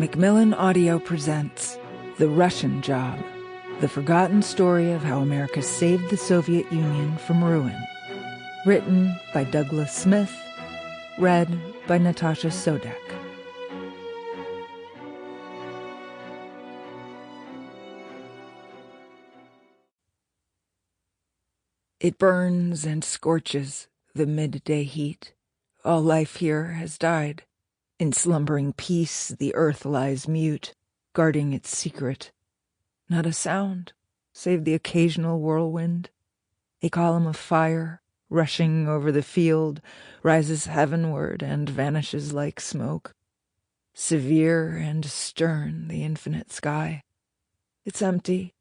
Macmillan Audio presents The Russian Job, the forgotten story of how America saved the Soviet Union from ruin. Written by Douglas Smith, read by Natasha Soudek. It burns and scorches, the midday heat. All life here has died. In slumbering peace, the earth lies mute, guarding its secret. Not a sound, save the occasional whirlwind. A column of fire, rushing over the field, rises heavenward and vanishes like smoke. Severe and stern, the infinite sky. It's empty.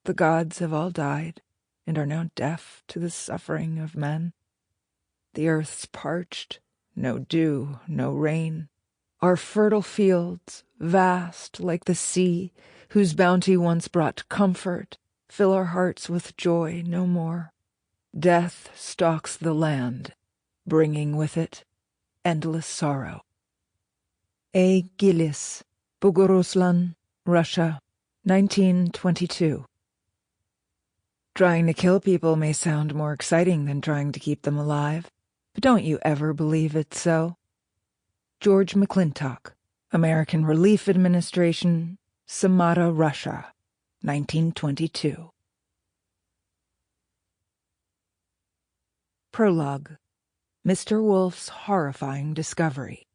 The gods have all died, and are now deaf to the suffering of men. The earth's parched, no dew, no rain. Our fertile fields, vast like the sea, whose bounty once brought comfort, fill our hearts with joy no more. Death stalks the land, bringing with it endless sorrow. A. Gillis, Bogoroslan, Russia, 1922. Trying to kill people may sound more exciting than trying to keep them alive, but don't you ever believe it's so? George McClintock, American Relief Administration, Samara, Russia, 1922. Prologue. Mr. Wolfe's horrifying discovery.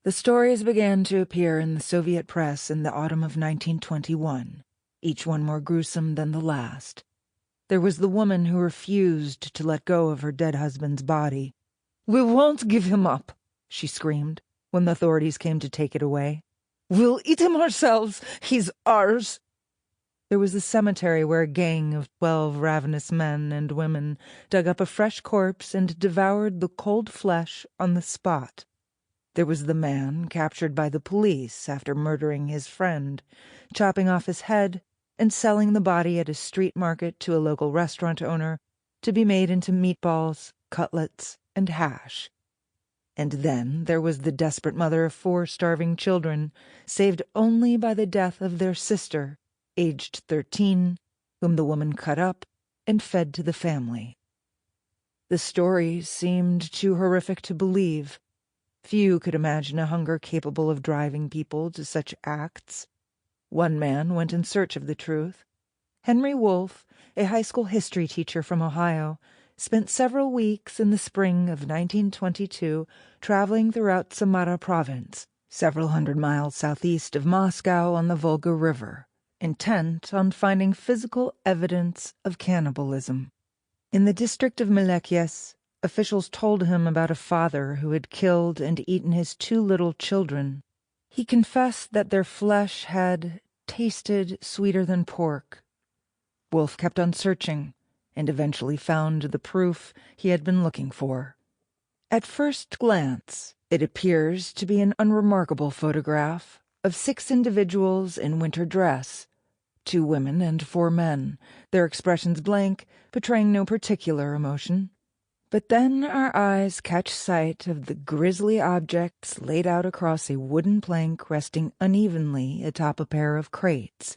The stories began to appear in the Soviet press in the autumn of 1921, each one more gruesome than the last. There was the woman who refused to let go of her dead husband's body. "We won't give him up," she screamed, when the authorities came to take it away. "We'll eat him ourselves. He's ours." There was the cemetery where a gang of 12 ravenous men and women dug up a fresh corpse and devoured the cold flesh on the spot. There was the man captured by the police after murdering his friend, chopping off his head and selling the body at a street market to a local restaurant owner to be made into meatballs, cutlets, and hash. And then there was the desperate mother of 4 starving children, saved only by the death of their sister, aged 13, whom the woman cut up and fed to the family. The stories seemed too horrific to believe. Few could imagine a hunger capable of driving people to such acts. One man went in search of the truth. Henry Wolfe, a high school history teacher from Ohio, spent several weeks in the spring of 1922 traveling throughout Samara province, several hundred miles southeast of Moscow on the Volga River, intent on finding physical evidence of cannibalism. In the district of Melekyes, officials told him about a father who had killed and eaten his 2 little children. He confessed that their flesh had tasted sweeter than pork. Wolfe kept on searching, and eventually found the proof he had been looking for. At first glance, it appears to be an unremarkable photograph of 6 individuals in winter dress, 2 women and 4 men, their expressions blank, betraying no particular emotion. But then our eyes catch sight of the grisly objects laid out across a wooden plank resting unevenly atop a pair of crates.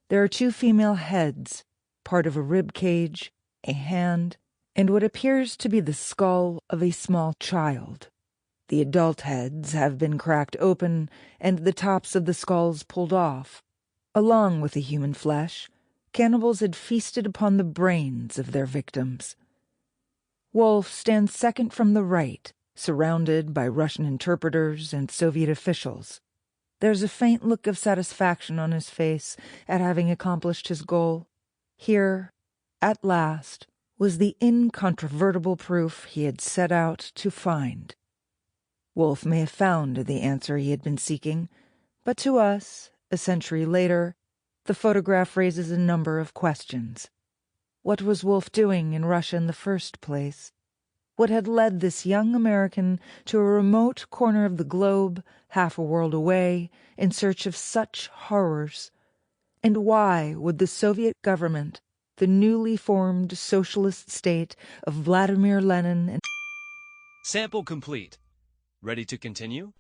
There are 2 female heads, part of a rib cage, a hand, and what appears to be the skull of a small child. The adult heads have been cracked open and the tops of the skulls pulled off. Along with the human flesh, cannibals had feasted upon the brains of their victims. Wolfe stands second from the right, surrounded by Russian interpreters and Soviet officials. There's a faint look of satisfaction on his face at having accomplished his goal. Here, at last, was the incontrovertible proof he had set out to find. Wolfe may have found the answer he had been seeking, but to us, a century later, the photograph raises a number of questions. What was Wolfe doing in Russia in the first place? What had led this young American to a remote corner of the globe, half a world away, in search of such horrors? And why would the Soviet government, the newly formed socialist state of Vladimir Lenin and... Sample complete. Ready to continue?